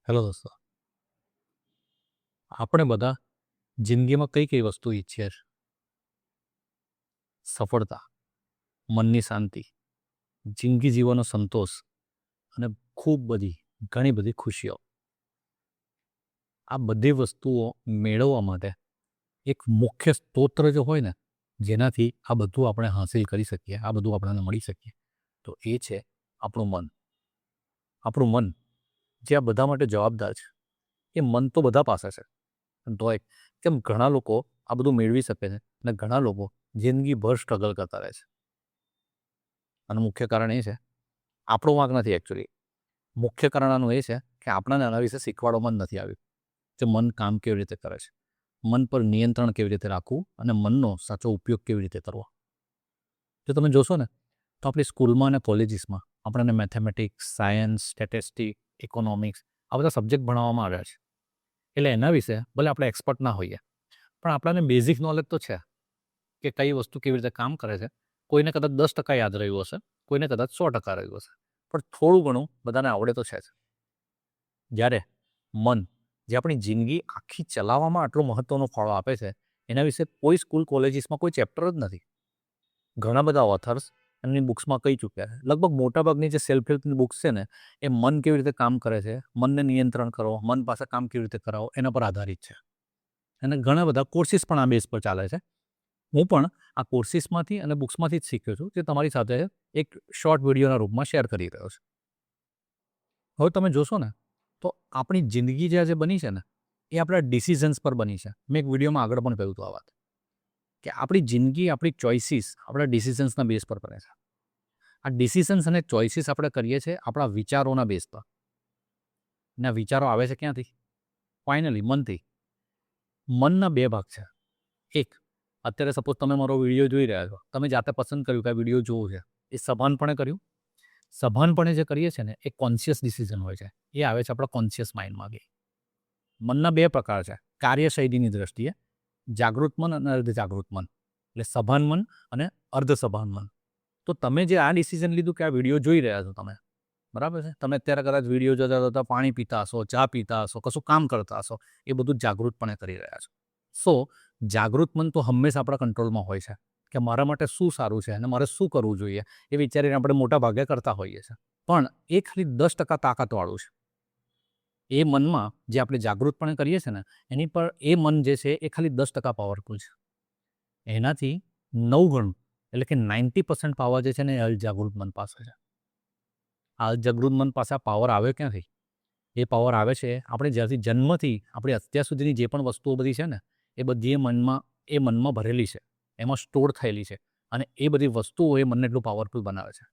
Hello દોસ્તો, આપણે બધા જિંદગીમાં કઈ કઈ વસ્તુ ઈચ્છીએ છીએ? સફળતા, મનની શાંતિ, જિંદગી જીવવાનો સંતોષ અને ખૂબ બધી ઘણી બધી ખુશીઓ. આ બધી વસ્તુઓ મેળવવા માટે એક મુખ્ય સ્ત્રોત્ર જો હોય ને, જેનાથી આ બધું આપણે હાંસિલ કરી શકીએ, આ બધું આપણને મળી શકીએ, તો એ છે આપણું મન. આપણું મન જે આ બધા માટે જવાબદાર છે. એ મન તો બધા પાસે છે, તોય કેમ ઘણા લોકો આ બધું મેળવી શકે છે અને ઘણા લોકો જિંદગીભર સ્ટ્રગલ કરતા રહે છે. આનું મુખ્ય કારણ એ છે, આપણો વાંક નથી એકચ્યુઅલી. મુખ્ય કારણ આનું એ છે કે આપણને આના વિશે શીખવાડવામાં જ નથી આવ્યું કે મન કામ કેવી રીતે કરે છે, મન પર નિયંત્રણ કેવી રીતે રાખવું અને મનનો સાચો ઉપયોગ કેવી રીતે કરવો. જો તમે જોશો ને, તો આપણી સ્કૂલમાં અને કોલેજીસમાં આપણને મેથેમેટિક્સ, સાયન્સ, સ્ટેટિસ્ટિક, ઇકોનોમિક્સ આ બધા સબ્જેક્ટ ભણાવવામાં આવ્યા છે. એટલે એના વિશે ભલે આપણે એક્સપર્ટ ના હોઈએ, પણ આપણને બેઝિક નોલેજ તો છે કે કઈ વસ્તુ કેવી રીતે કામ કરે છે. કોઈને કદાચ 10% યાદ રહ્યું હશે, કોઈને કદાચ 100% રહ્યું હશે, પણ થોડું ઘણું બધાને આવડે તો છે જ. જ્યારે મન, જે આપણી જિંદગી આખી ચલાવવામાં આટલો મહત્ત્વનો ફાળો આપે છે, એના વિશે કોઈ સ્કૂલ કોલેજીસમાં કોઈ ચેપ્ટર જ નથી. ઘણા બધા ઓથર્સ એમની બુક્સમાં કહી ચૂક્યા છે. લગભગ મોટાભાગની જે સેલ્ફ હેલ્પની બુક્સ છે ને, એ મન કેવી રીતે કામ કરે છે, મનને નિયંત્રણ કરો, મન પાસે કામ કેવી રીતે કરાવો, એના પર આધારિત છે. અને ઘણા બધા કોર્સિસ પણ આ બેઝ પર ચાલે છે. હું પણ આ કોર્સિસમાંથી અને બુક્સમાંથી જ શીખ્યો છું, જે તમારી સાથે એક શોર્ટ વિડીયોના રૂપમાં શેર કરી રહ્યો છું. હવે તમે જોશો ને, તો આપણી જિંદગી જે આજે બની છે ને, એ આપણા ડિસિઝન્સ પર બની છે. મેં એક વિડીયોમાં આગળ પણ કહ્યું હતું આ વાત, કે આપણી જિંદગી, આપણી ચોઇસીસ આપણા ડિસિઝન્સના બેઝ પર બને છે. આ ડિસિઝન્સ અને ચોઇસીસ આપણે કરીએ છીએ આપણા વિચારોના બેઝ પર. ને વિચારો આવે છે ક્યાંથી? ફાઇનલી મનથી. મનના બે ભાગ છે. એક, અત્યારે સપોઝ તમે મારો વિડીયો જોઈ રહ્યા છો, તમે જાતે પસંદ કર્યું કે આ વિડીયો જોવો છે, એ સભાનપણે કર્યું. સભાનપણે જે કરીએ છીએ ને, એ કોન્શિયસ ડિસિઝન હોય છે. એ આવે છે આપણા કોન્શિયસ માઇન્ડમાં. મનના બે પ્રકાર છે કાર્યશૈલીની દ્રષ્ટિએ: જાગૃત મન અને અર્ધજાગૃત મન. એટલે સભાન મન અને અર્ધ સભાન મન. તો તમે જે આ ડિસિઝન લીધું કે આ વિડીયો જોઈ રહ્યા છો તમે, બરાબર છે, તમે અત્યારે કદાચ વિડીયો જોતા જોતા પાણી પીતા હશો, ચા પીતા હશો, કશું કામ કરતા હશો, એ બધું જાગૃતપણે કરી રહ્યા છો. સો જાગૃત મન તો હંમેશા આપણા કંટ્રોલમાં હોય છે કે મારા માટે શું સારું છે અને મારે શું કરવું જોઈએ, એ વિચારીને આપણે મોટા ભાગે કરતા હોઈએ છીએ. પણ એ ખાલી 10% તાકાતવાળું છે. એ મનમાં જે આપણે જાગૃતપણે કરીએ છીએ ને, એની પર એ મન જે છે એ ખાલી 10% પાવરફુલ છે. એનાથી 9 ગણું, એટલે કે 90% પાવર જે છે ને, એ અજાગૃત મન પાસે છે. આ અજાગૃત મન પાસે આ પાવર આવે ક્યાંથી? એ પાવર આવે છે આપણે જ્યારથી જન્મથી આપણે અત્યાર સુધીની જે પણ વસ્તુઓ બધી છે ને, એ બધી એ મનમાં ભરેલી છે, એમાં સ્ટોર થયેલી છે. અને એ બધી વસ્તુઓ એ મનને એટલું પાવરફુલ બનાવે છે.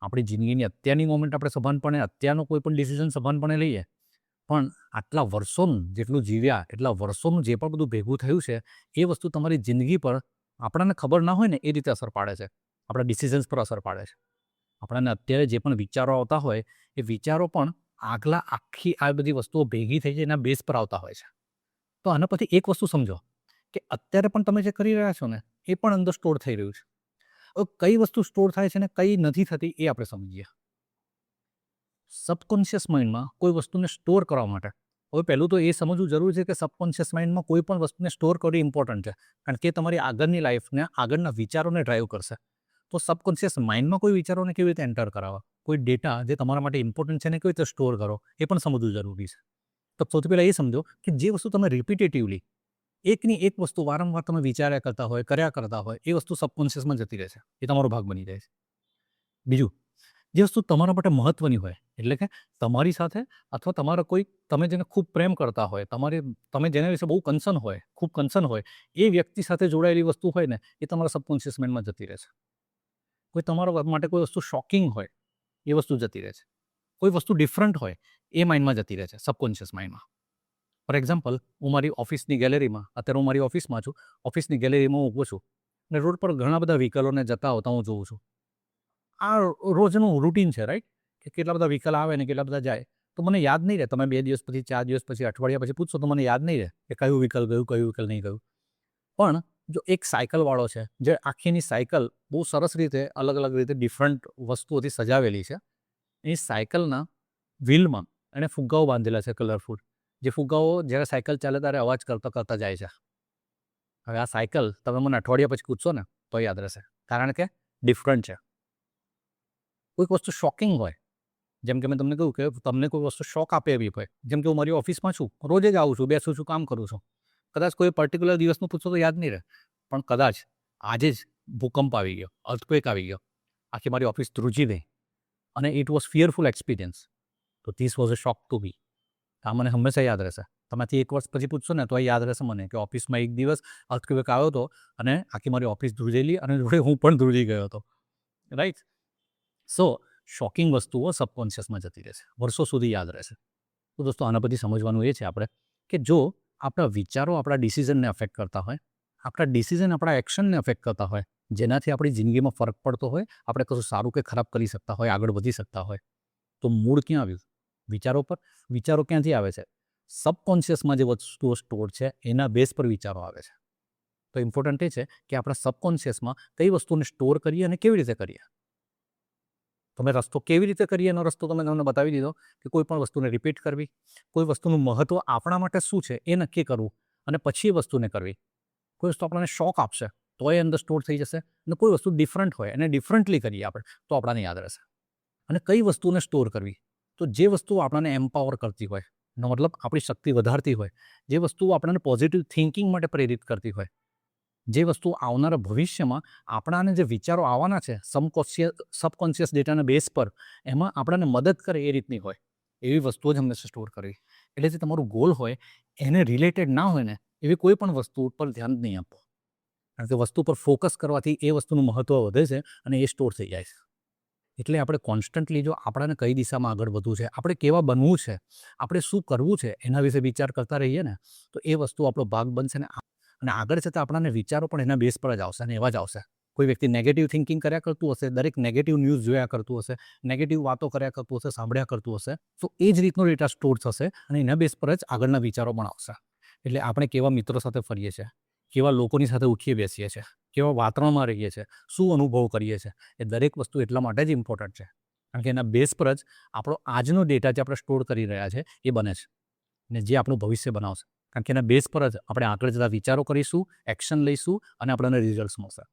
આપણી જિંદગીની અત્યારની મોમેન્ટ આપણે સભાનપણે, અત્યારનો કોઈ પણ ડિસિઝન સભાનપણે લઈએ, પણ આટલા વર્ષોનું જેટલું જીવ્યા, એટલા વર્ષોનું જે પણ બધું ભેગું થયું છે, એ વસ્તુ તમારી જિંદગી પર આપણને ખબર ના હોય ને એ રીતે અસર પાડે છે, આપણા ડિસિઝન્સ પર અસર પાડે છે. આપણને અત્યારે જે પણ વિચારો આવતા હોય, એ વિચારો પણ આખી આ બધી વસ્તુઓ ભેગી થઈ જાય એના બેઝ પર આવતા હોય છે. તો આના પછી એક વસ્તુ સમજો કે અત્યારે પણ તમે જે કરી રહ્યા છો ને, એ પણ અંદર સ્ટોર થઈ રહ્યું છે. હવે કઈ વસ્તુ સ્ટોર થાય છે ને કઈ નથી થતી, એ આપણે સમજીએ. સબકોન્શિયસ માઇન્ડમાં કોઈ વસ્તુને સ્ટોર કરવા માટે, હવે પહેલું તો એ સમજવું જરૂરી છે કે સબકોન્શિયસ માઇન્ડમાં કોઈ પણ વસ્તુને સ્ટોર કરવી ઇમ્પોર્ટન્ટ છે, કારણ કે તમારી આગળની લાઈફને, આગળના વિચારોને ડ્રાઈવ કરશે. તો સબકોન્શિયસ માઇન્ડમાં કોઈ વિચારોને કેવી રીતે એન્ટર કરાવવા, કોઈ ડેટા જે તમારા માટે ઇમ્પોર્ટન્ટ છે ને કેવી રીતે સ્ટોર કરો, એ પણ સમજવું જરૂરી છે. તો સૌથી પહેલાં એ સમજો કે જે વસ્તુ તમે રિપીટેટિવલી એકની એક વસ્તુ વારંવાર તમે વિચાર્યા કરતા હોય, કર્યા કરતા હોય, એ વસ્તુ સબકોન્શિયસમાં જતી રહે છે, એ તમારો ભાગ બની જાય છે. બીજું, જે વસ્તુ તમારા માટે મહત્વની હોય, એટલે કે તમારી સાથે અથવા તમારા કોઈ, તમે જેને ખૂબ પ્રેમ કરતા હોય, તમે જેના વિશે બહુ કન્સર્ન હોય, ખૂબ કન્સર્ન હોય, એ વ્યક્તિ સાથે જોડાયેલી વસ્તુ હોય ને, એ તમારા સબકોન્શિયસ માઇન્ડમાં જતી રહે છે. કોઈ તમારા માટે કોઈ વસ્તુ શોકિંગ હોય, એ વસ્તુ જતી રહે છે. કોઈ વસ્તુ ડિફરન્ટ હોય, એ માઇન્ડમાં જતી રહે છે, સબકોન્શિયસ માઇન્ડમાં. ફોર એક્ઝામ્પલ, હું મારી ઓફિસની ગેલેરીમાં, અત્યારે હું મારી ઓફિસમાં છું, ઓફિસની ગેલેરીમાં હું ઊભો છું અને રોડ પર ઘણા બધા વ્હીકલોને જતા આવતા હું જોઉં છું. આ રોજનું રૂટીન છે, રાઈટ? કે કેટલા બધા વ્હીકલ આવે ને કેટલા બધા જાય. તો મને યાદ નહીં રહે, તમે 2 દિવસ પછી, 4 દિવસ પછી, અઠવાડિયા પછી પૂછશો તો મને યાદ નહીં રહે કે કયું વ્હીકલ ગયું, કયું વ્હીકલ નહીં ગયું. પણ જો એક સાયકલવાળો છે, જે આખીની સાયકલ બહુ સરસ રીતે, અલગ અલગ રીતે ડિફરન્ટ વસ્તુઓથી સજાવેલી છે, એ સાયકલના વ્હીલમાં એણે ફુગ્ગાઓ બાંધેલા છે કલરફુલ, જે ફુગ્ગાઓ જ્યારે સાયકલ ચાલે ત્યારે અવાજ કરતા કરતા જાય છે. હવે આ સાયકલ તમે મને અઠવાડિયા પછી પૂછશો ને તો યાદ રહેશે, કારણ કે ડિફરન્ટ છે. કોઈક વસ્તુ શોકિંગ હોય, જેમ કે મેં તમને કહ્યું કે તમને કોઈ વસ્તુ શોક આપે એવી હોય, જેમ કે હું મારી ઓફિસમાં છું, રોજ જ આવું છું, બેસું છું, કામ કરું છું. કદાચ કોઈ પર્ટિક્યુલર દિવસનું પૂછો તો યાદ નહીં રહે, પણ કદાચ આજે જ ભૂકંપ આવી ગયો, અર્થક્વેક આવી ગયો, આખી મારી ઓફિસ ધ્રુજી ગઈ, અને ઇટ વોઝ ફિયરફુલ એક્સપિરિયન્સ. તો this was a shock to be. આ મને હંમેશા યાદ રહેશે. તમારાથી 1 વર્ષ પછી પૂછશો ને તો યાદ રહેશે મને કે ઓફિસમાં એક દિવસ અર્થક્વેક આવ્યો હતો અને આખી મારી ઓફિસ ધ્રુજેલી અને જોડે હું પણ ધ્રુજી ગયો હતો. રાઈટ? સો શોકિંગ વસ્તુઓ સબકોન્શિયસમાં જતી રહેશે, વર્ષો સુધી યાદ રહેશે. તો દોસ્તો આના પછી સમજવાનું એ છે આપણે કે જો આપણા વિચારો આપણા ડિસિઝનને અફેક્ટ કરતા હોય, આપણા ડિસિઝન આપણા એક્શનને અફેક્ટ કરતા હોય, જેનાથી આપણી જિંદગીમાં ફરક પડતો હોય, આપણે કશું સારું કે ખરાબ કરી શકતા હોય, આગળ વધી શકતા હોય, તો મૂળ ક્યાં આવ્યું? વિચારો પર. વિચારો ક્યાંથી આવે છે? સબકોન્શિયસમાં જે વસ્તુઓ સ્ટોર છે એના બેઝ પર વિચારો આવે છે. તો ઇમ્પોર્ટન્ટ એ છે કે આપણા સબકોન્શિયસમાં કઈ વસ્તુને સ્ટોર કરીએ અને કેવી રીતે કરીએ. તમે રસ્તો કેવી રીતે કરીએ એનો રસ્તો તમે તમને બતાવી દીધો કે કોઈ પણ વસ્તુને રિપીટ કરવી, કોઈ વસ્તુનું મહત્ત્વ આપણા માટે શું છે એ નક્કી કરવું અને પછી એ વસ્તુને કરવી. કોઈ વસ્તુ આપણને શોક આપશે તો એ અંદર સ્ટોર થઈ જશે, અને કોઈ વસ્તુ ડિફરન્ટ હોય અને ડિફરન્ટલી કરીએ આપણે તો આપણાને યાદ રહેશે. અને કઈ વસ્તુને સ્ટોર કરવી? તો જે વસ્તુ આપણને એમ્પાવર કરતી હોય, એનો મતલબ આપણી શક્તિ વધારતી હોય, જે વસ્તુ આપણને પોઝિટિવ થિંકિંગ માટે પ્રેરિત કરતી હોય, જે વસ્તુ આવનારા ભવિષ્યમાં આપણાને જે વિચારો આવવાના છે સબકોન્શિયસ ડેટાના બેઝ પર, એમાં આપણને મદદ કરે એ રીતની હોય, એવી વસ્તુઓ જ હંમેશા સ્ટોર કરવી. એટલે જે તમારું ગોલ હોય એને રિલેટેડ ના હોય ને એવી કોઈ પણ વસ્તુ પર ધ્યાન જ નહીં આપો, કારણ કે વસ્તુ પર ફોકસ કરવાથી એ વસ્તુનું મહત્ત્વ વધે છે અને એ સ્ટોર થઈ જાય છે. એટલે આપણે કોન્સ્ટન્ટલી જો આપણને કઈ દિશામાં આગળ વધવું છે, આપણે કેવા બનવું છે, આપણે શું કરવું છે એના વિશે વિચાર કરતા રહીએ ને તો એ વસ્તુ આપણો ભાગ બનશે ને. અને આગળ જતાં આપણને વિચારો પણ એના બેઝ પર જ આવશે અને એવા જ આવશે. કોઈ વ્યક્તિ નેગેટિવ થિંકિંગ કર્યા કરતું હશે, દરેક નેગેટિવ ન્યૂઝ જોયા કરતું હશે, નેગેટિવ વાતો કર્યા કરતું હશે, સાંભળ્યા કરતું હશે, તો એ જ રીતનો ડેટા સ્ટોર થશે અને એના બેઝ પર જ આગળના વિચારો પણ આવશે. એટલે આપણે કેવા મિત્રો સાથે ફરીએ છીએ, કેવા લોકોની સાથે ઉઠીએ બેસીએ છીએ, કેવા વાતાવરણમાં રહીએ છીએ, શું અનુભવ કરીએ છીએ, એ દરેક વસ્તુ એટલા માટે જ ઇમ્પોર્ટન્ટ છે, કારણ કે એના બેઝ પર જ આપણો આજનો ડેટા જે આપણે સ્ટોર કરી રહ્યા છે એ બને છે ને જે આપણું ભવિષ્ય બનાવશે. કારણ કે એના બેઝ પર જ આપણે આગળ જતા વિચારો કરીશું, એક્શન લઈશું અને આપણને રિઝલ્ટ મળશે.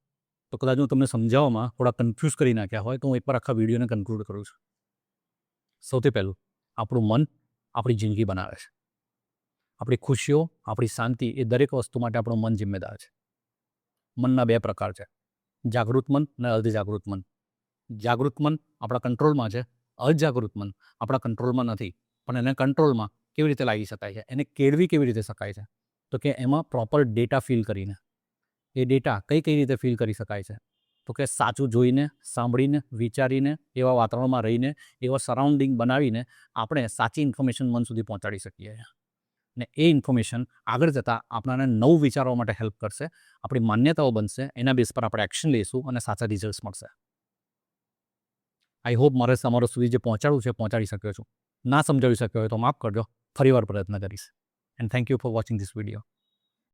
તો કદાચ હું તમને સમજાવવામાં થોડા કન્ફ્યુઝ કરી નાખ્યા હોય તો હું એકવાર આખા વિડીયોને કન્ક્લુડ કરું છું. સૌથી પહેલું, આપણું મન આપણી જિંદગી બનાવે છે. આપણી ખુશીઓ, આપણી શાંતિ એ દરેક વસ્તુ માટે આપણું મન જિમ્મેદાર છે. મનના 2 પ્રકાર છે, જાગૃત મન અને અર્ધજાગૃત મન. જાગૃત મન આપણા કંટ્રોલમાં છે, અર્ધજાગૃત મન આપણા કંટ્રોલમાં નથી, પણ એને કંટ્રોલમાં કેવી રીતે લાવી શકાય છે, એને કેળવી કેવી રીતે શકાય છે? તો કે એમાં પ્રોપર ડેટા ફીલ કરીને. એ ડેટા કઈ રીતે ફીલ કરી શકાય છે? તો કે સાચું જોઈને, સાંભળીને, વિચારીને, એવા વાતાવરણમાં રહીને, એવા સરાઉન્ડિંગ બનાવીને આપણે સાચી ઇન્ફોર્મેશન મન સુધી પહોંચાડી શકીએ. ને એ ઇન્ફોર્મેશન આગળ જતાં આપણને નવું વિચારવા માટે હેલ્પ કરશે, આપણી માન્યતાઓ બનશે, એના બેઝ પર આપણે એક્શન લઈશું અને સાચા રિઝલ્ટ્સ મળશે. આઈ હોપ મારે તમારા સુધી જે પહોંચાડવું છે પહોંચાડી શક્યો છું. ના સમજાવી શક્યો હોય તો માફ કરજો, ફરીવાર પ્રયત્ન કરીશ. And thank you for watching this video.